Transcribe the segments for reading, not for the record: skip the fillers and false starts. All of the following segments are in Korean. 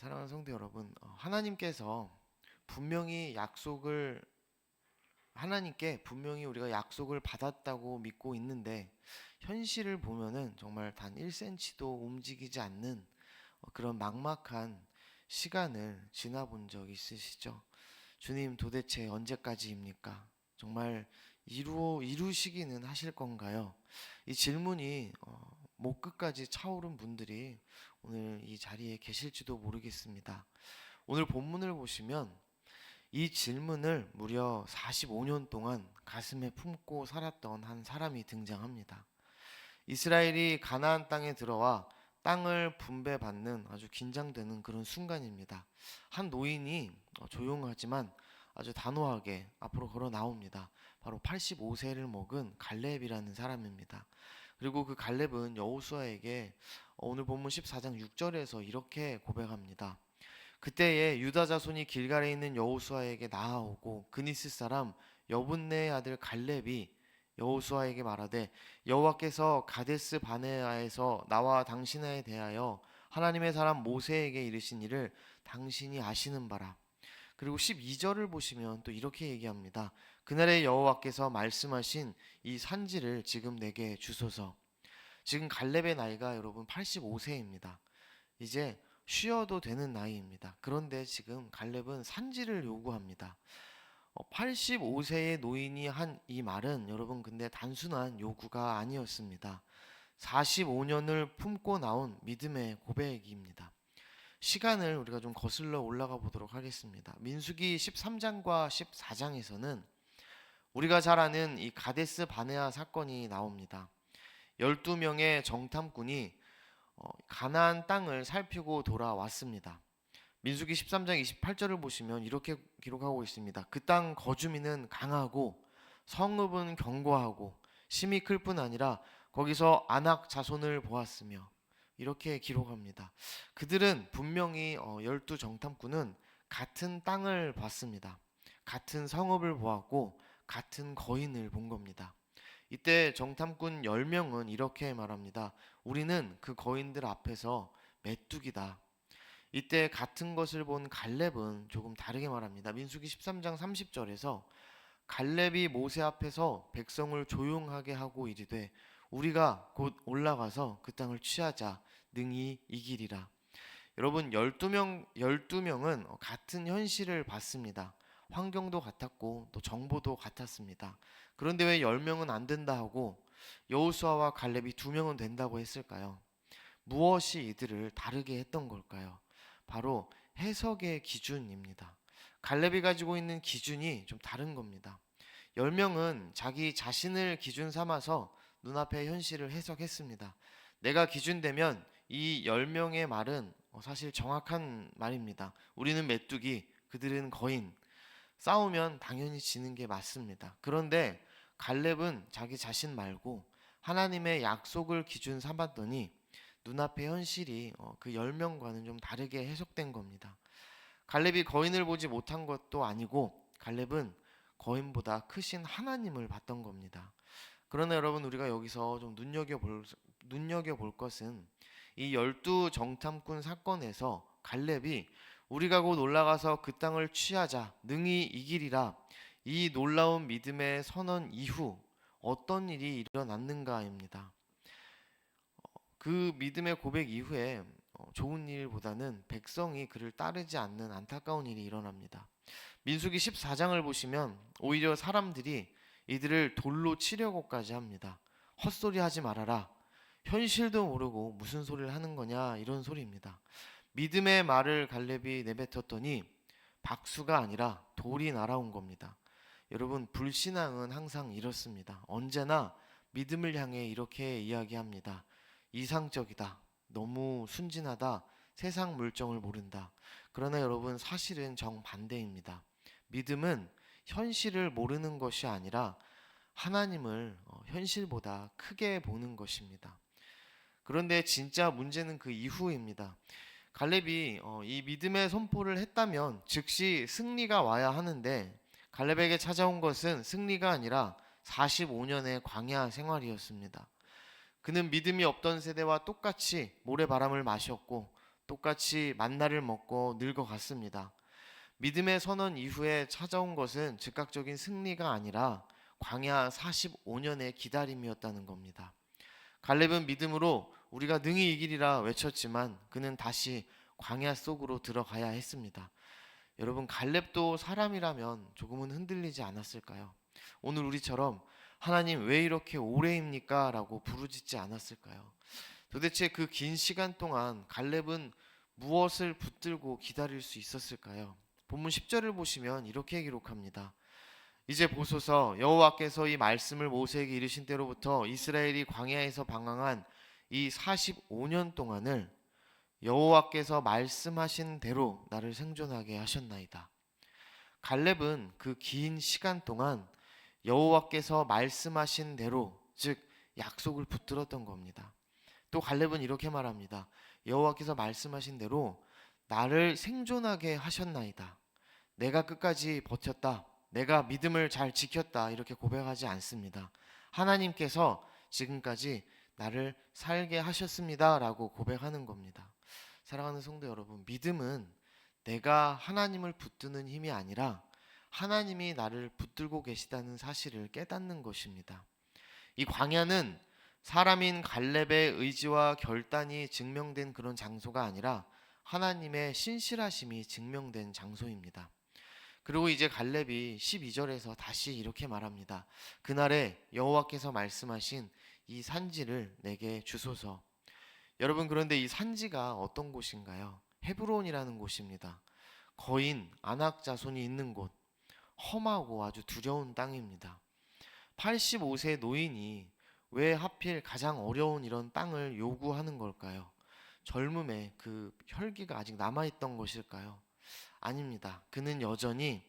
사랑하는 성도 여러분, 하나님께서 분명히 약속을 하나님께 분명히 우리가 약속을 받았다고 믿고 있는데 현실을 보면은 정말 단 1cm도 움직이지 않는 그런 막막한 시간을 지나본 적 있으시죠? 주님 도대체 언제까지입니까? 정말 이루시기는 하실 건가요? 이 질문이 목 끝까지 차오른 분들이 오늘 이 자리에 계실지도 모르겠습니다. 오늘 본문을 보시면 이 질문을 무려 45년 동안 가슴에 품고 살았던 한 사람이 등장합니다. 이스라엘이 가나안 땅에 들어와 땅을 분배받는 아주 긴장되는 그런 순간입니다. 한 노인이 조용하지만 아주 단호하게 앞으로 걸어 나옵니다. 바로 85세를 먹은 갈렙이라는 사람입니다. 그리고 그 갈렙은 여호수아에게 오늘 본문 14장 6절에서 이렇게 고백합니다. 그때에 유다 자손이 길갈에 있는 여호수아에게 나아오고 그니스 사람 여분네의 아들 갈렙이 여호수아에게 말하되 여호와께서 가데스 바네아에서 나와 당신에 대하여 하나님의 사람 모세에게 이르신 일을 당신이 아시는 바라. 그리고 12절을 보시면 또 이렇게 얘기합니다. 그날에 여호와께서 말씀하신 이 산지를 지금 내게 주소서. 지금 갈렙의 나이가 여러분 85세입니다. 이제 쉬어도 되는 나이입니다. 그런데 지금 갈렙은 산지를 요구합니다. 85세의 노인이 한 이 말은 여러분 근데 단순한 요구가 아니었습니다. 45년을 품고 나온 믿음의 고백입니다. 시간을 우리가 좀 거슬러 올라가 보도록 하겠습니다. 민수기 13장과 14장에서는 우리가 잘 아는 이 가데스 바네아 사건이 나옵니다. 12명의 정탐꾼이 가나안 땅을 살피고 돌아왔습니다. 민수기 13장 28절을 보시면 이렇게 기록하고 있습니다. 그 땅 거주민은 강하고 성읍은 견고하고 심이 클 뿐 아니라 거기서 안악 자손을 보았으며 이렇게 기록합니다. 그들은 분명히 12정탐꾼은 같은 땅을 봤습니다. 같은 성읍을 보았고 같은 거인을 본 겁니다. 이때 정탐꾼 10명은 이렇게 말합니다. 우리는 그 거인들 앞에서 메뚜기다. 이때 같은 것을 본 갈렙은 조금 다르게 말합니다. 민수기 13장 30절에서 갈렙이 모세 앞에서 백성을 조용하게 하고 이르되 우리가 곧 올라가서 그 땅을 취하자 능히 이기리라. 여러분 12명은 같은 현실을 봤습니다. 환경도 같았고 또 정보도 같았습니다. 그런데 왜 10명은 안 된다 하고 여호수아와 갈렙이 2명은 된다고 했을까요? 무엇이 이들을 다르게 했던 걸까요? 바로 해석의 기준입니다. 갈렙이 가지고 있는 기준이 좀 다른 겁니다. 10명은 자기 자신을 기준 삼아서 눈앞의 현실을 해석했습니다. 내가 기준되면 이 10명의 말은 사실 정확한 말입니다. 우리는 메뚜기, 그들은 거인. 싸우면 당연히 지는 게 맞습니다. 그런데 갈렙은 자기 자신 말고 하나님의 약속을 기준 삼았더니 눈앞의 현실이 그 10명과는 좀 다르게 해석된 겁니다. 갈렙이 거인을 보지 못한 것도 아니고 갈렙은 거인보다 크신 하나님을 봤던 겁니다. 그러나 여러분 우리가 여기서 좀 눈여겨볼 것은 이 12정탐꾼 사건에서 갈렙이 우리가 곧 올라가서 그 땅을 취하자 능히 이기리라 이 놀라운 믿음의 선언 이후 어떤 일이 일어났는가입니다. 그 믿음의 고백 이후에 좋은 일보다는 백성이 그를 따르지 않는 안타까운 일이 일어납니다. 민수기 14장을 보시면 오히려 사람들이 이들을 돌로 치려고까지 합니다. 헛소리 하지 말아라. 현실도 모르고 무슨 소리를 하는 거냐 이런 소리입니다. 믿음의 말을 갈렙이 내뱉었더니 박수가 아니라 돌이 날아온 겁니다. 여러분 불신앙은 항상 이렇습니다. 언제나 믿음을 향해 이렇게 이야기합니다. 이상적이다. 너무 순진하다. 세상 물정을 모른다. 그러나 여러분 사실은 정반대입니다. 믿음은 현실을 모르는 것이 아니라 하나님을 현실보다 크게 보는 것입니다. 그런데 진짜 문제는 그 이후입니다. 갈렙이 이 믿음의 선포를 했다면 즉시 승리가 와야 하는데 갈렙에게 찾아온 것은 승리가 아니라 45년의 광야 생활이었습니다. 그는 믿음이 없던 세대와 똑같이 모래바람을 마셨고 똑같이 만나를 먹고 늙어갔습니다. 믿음의 선언 이후에 찾아온 것은 즉각적인 승리가 아니라 광야 45년의 기다림이었다는 겁니다. 갈렙은 믿음으로 우리가 능히 이기리라 외쳤지만 그는 다시 광야 속으로 들어가야 했습니다. 여러분, 갈렙도 사람이라면 조금은 흔들리지 않았을까요? 오늘 우리처럼 하나님 왜 이렇게 오래입니까? 라고 부르짖지 않았을까요? 도대체 그 긴 시간 동안 갈렙은 무엇을 붙들고 기다릴 수 있었을까요? 본문 10절을 보시면 이렇게 기록합니다. 이제 보소서, 여호와께서 이 말씀을 모세에게 이르신 때로부터 이스라엘이 광야에서 방황한 이 45년 동안을 여호와께서 말씀하신 대로 나를 생존하게 하셨나이다. 갈렙은 그 긴 시간 동안 여호와께서 말씀하신 대로, 즉 약속을 붙들었던 겁니다. 또 갈렙은 이렇게 말합니다. 여호와께서 말씀하신 대로 나를 생존하게 하셨나이다. 내가 끝까지 버텼다. 내가 믿음을 잘 지켰다. 이렇게 고백하지 않습니다. 하나님께서 지금까지 나를 살게 하셨습니다. 라고 고백하는 겁니다. 사랑하는 성도 여러분, 믿음은 내가 하나님을 붙드는 힘이 아니라 하나님이 나를 붙들고 계시다는 사실을 깨닫는 것입니다. 이 광야는 사람인 갈렙의 의지와 결단이 증명된 그런 장소가 아니라 하나님의 신실하심이 증명된 장소입니다. 그리고 이제 갈렙이 12절에서 다시 이렇게 말합니다. 그날에 여호와께서 말씀하신 이 산지를 내게 주소서. 여러분, 그런데 이 산지가 어떤 곳인가요? 헤브론이라는 곳입니다. 거인, 아낙 자손이 있는 곳, 험하고 아주 두려운 땅입니다. 85세 노인이 왜 하필 가장 어려운 이런 땅을 요구하는 걸까요? 젊음에 그 혈기가 아직 남아있던 것일까요? 아닙니다. 그는 여전히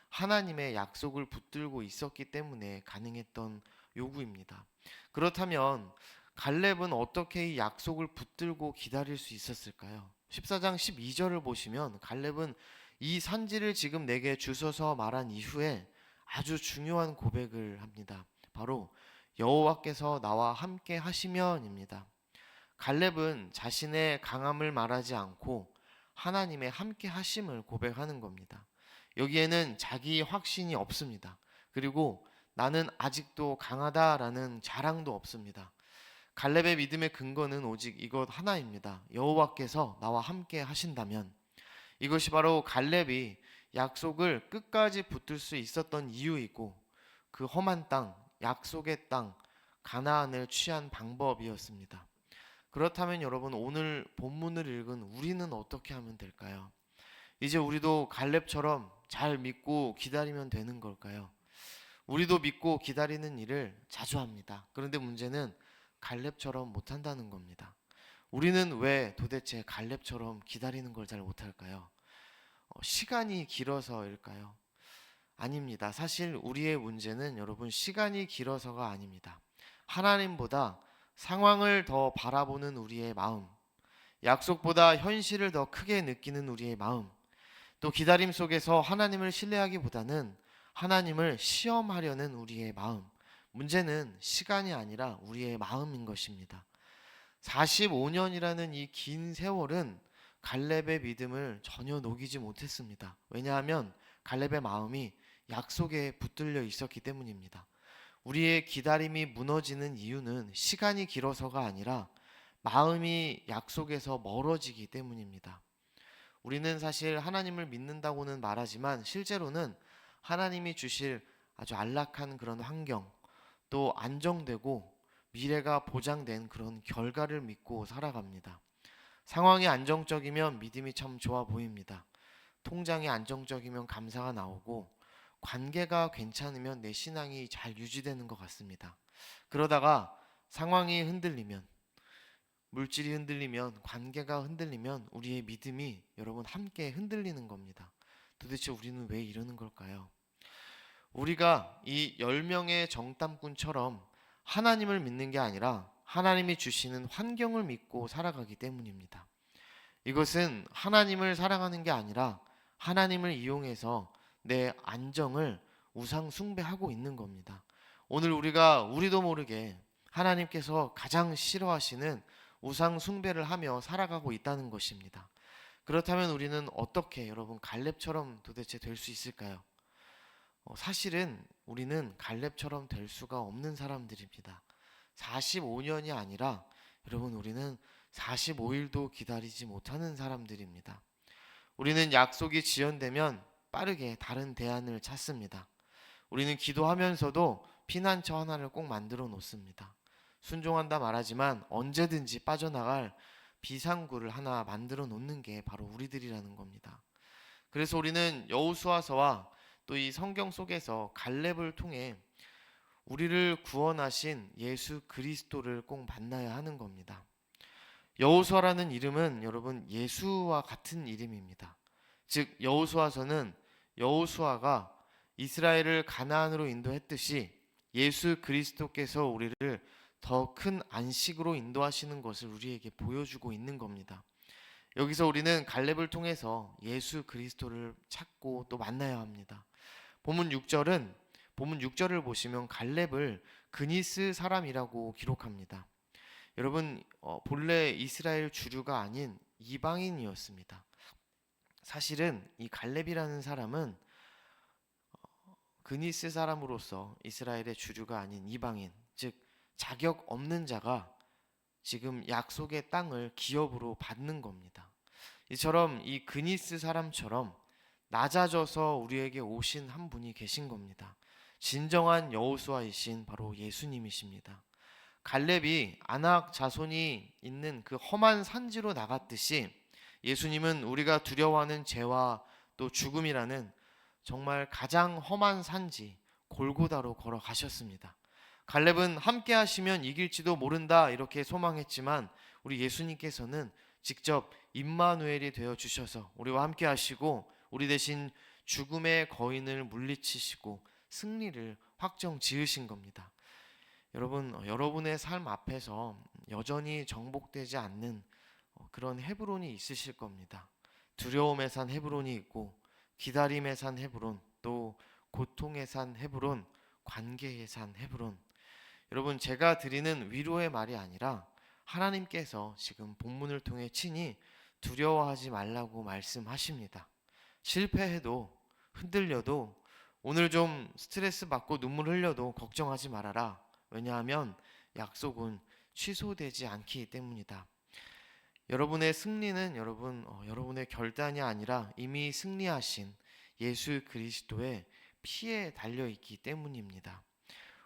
하나님의 약속을 붙들고 있었기 때문에 가능했던 요구입니다. 그렇다면 갈렙은 어떻게 이 약속을 붙들고 기다릴 수 있었을까요? 14장 12절을 보시면 갈렙은 이 산지를 지금 내게 주소서 말한 이후에 아주 중요한 고백을 합니다. 바로 여호와께서 나와 함께 하시면입니다. 갈렙은 자신의 강함을 말하지 않고 하나님의 함께 하심을 고백하는 겁니다. 여기에는 자기 확신이 없습니다. 그리고 나는 아직도 강하다라는 자랑도 없습니다. 갈렙의 믿음의 근거는 오직 이것 하나입니다. 여호와께서 나와 함께 하신다면. 이것이 바로 갈렙이 약속을 끝까지 붙들 수 있었던 이유이고 그 험한 땅, 약속의 땅, 가나안을 취한 방법이었습니다. 그렇다면 여러분, 오늘 본문을 읽은 우리는 어떻게 하면 될까요? 이제 우리도 갈렙처럼 잘 믿고 기다리면 되는 걸까요? 우리도 믿고 기다리는 일을 자주 합니다. 그런데 문제는 갈렙처럼 못한다는 겁니다. 우리는 왜 도대체 갈렙처럼 기다리는 걸 잘 못할까요? 시간이 길어서일까요? 아닙니다. 사실 우리의 문제는 여러분 시간이 길어서가 아닙니다. 하나님보다 상황을 더 바라보는 우리의 마음, 약속보다 현실을 더 크게 느끼는 우리의 마음, 또 기다림 속에서 하나님을 신뢰하기보다는 하나님을 시험하려는 우리의 마음, 문제는 시간이 아니라 우리의 마음인 것입니다. 45년이라는 이 긴 세월은 갈렙의 믿음을 전혀 녹이지 못했습니다. 왜냐하면 갈렙의 마음이 약속에 붙들려 있었기 때문입니다. 우리의 기다림이 무너지는 이유는 시간이 길어서가 아니라 마음이 약속에서 멀어지기 때문입니다. 우리는 사실 하나님을 믿는다고는 말하지만 실제로는 하나님이 주실 아주 안락한 그런 환경, 또 안정되고 미래가 보장된 그런 결과를 믿고 살아갑니다. 상황이 안정적이면 믿음이 참 좋아 보입니다. 통장이 안정적이면 감사가 나오고 관계가 괜찮으면 내 신앙이 잘 유지되는 것 같습니다. 그러다가 상황이 흔들리면, 물질이 흔들리면, 관계가 흔들리면 우리의 믿음이 여러분 함께 흔들리는 겁니다. 도대체 우리는 왜 이러는 걸까요? 우리가 이 10명의 정탐꾼처럼 하나님을 믿는 게 아니라 하나님이 주시는 환경을 믿고 살아가기 때문입니다. 이것은 하나님을 사랑하는 게 아니라 하나님을 이용해서 내 안정을 우상 숭배하고 있는 겁니다. 오늘 우리도 모르게 하나님께서 가장 싫어하시는 우상 숭배를 하며 살아가고 있다는 것입니다. 그렇다면 우리는 어떻게 여러분 갈렙처럼 도대체 될 수 있을까요? 사실은 우리는 갈렙처럼 될 수가 없는 사람들입니다. 45년이 아니라 여러분 우리는 45일도 기다리지 못하는 사람들입니다. 우리는 약속이 지연되면 빠르게 다른 대안을 찾습니다. 우리는 기도하면서도 피난처 하나를 꼭 만들어 놓습니다. 순종한다 말하지만 언제든지 빠져나갈 비상구를 하나 만들어 놓는 게 바로 우리들이라는 겁니다. 그래서 우리는 여호수아서와 또 이 성경 속에서 갈렙을 통해 우리를 구원하신 예수 그리스도를 꼭 만나야 하는 겁니다. 여호수아라는 이름은 여러분 예수와 같은 이름입니다. 즉 여호수아서는 여호수아가 이스라엘을 가나안으로 인도했듯이 예수 그리스도께서 우리를 더 큰 안식으로 인도하시는 것을 우리에게 보여주고 있는 겁니다. 여기서 우리는 갈렙을 통해서 예수 그리스도를 찾고 또 만나야 합니다. 본문 6절을 보시면 갈렙을 그니스 사람이라고 기록합니다. 여러분 본래 이스라엘 주류가 아닌 이방인이었습니다. 사실은 이 갈렙이라는 사람은 그니스 사람으로서 이스라엘의 주류가 아닌 이방인, 즉 자격 없는 자가 지금 약속의 땅을 기업으로 받는 겁니다. 이처럼 이 그니스 사람처럼 낮아져서 우리에게 오신 한 분이 계신 겁니다. 진정한 여호수아이신 바로 예수님이십니다. 갈렙이 아낙 자손이 있는 그 험한 산지로 나갔듯이 예수님은 우리가 두려워하는 죄와 또 죽음이라는 정말 가장 험한 산지 골고다로 걸어가셨습니다. 갈렙은 함께 하시면 이길지도 모른다 이렇게 소망했지만 우리 예수님께서는 직접 임마누엘이 되어 주셔서 우리와 함께 하시고 우리 대신 죽음의 거인을 물리치시고 승리를 확정 지으신 겁니다. 여러분, 여러분의 삶 앞에서 여전히 정복되지 않는 그런 헤브론이 있으실 겁니다. 두려움의 산 헤브론이 있고 기다림의 산 헤브론, 또 고통의 산 헤브론, 관계의 산 헤브론. 여러분 제가 드리는 위로의 말이 아니라 하나님께서 지금 본문을 통해 친히 두려워하지 말라고 말씀하십니다. 실패해도 흔들려도 오늘 좀 스트레스 받고 눈물 흘려도 걱정하지 말아라. 왜냐하면 약속은 취소되지 않기 때문이다. 여러분의 승리는 여러분의 결단이 아니라 이미 승리하신 예수 그리스도의 피에 달려 있기 때문입니다.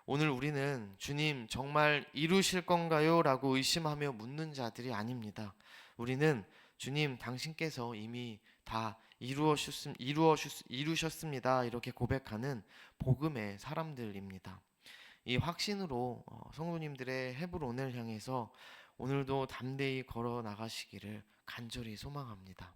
오늘 우리는 주님 정말 이루실 건가요? 라고 의심하며 묻는 자들이 아닙니다. 우리는 주님 당신께서 이미 다 이루셨습니다. 이렇게 고백하는 복음의 사람들입니다. 이 확신으로 성도님들의 헤브론을 향해서 오늘도 담대히 걸어 나가시기를 간절히 소망합니다.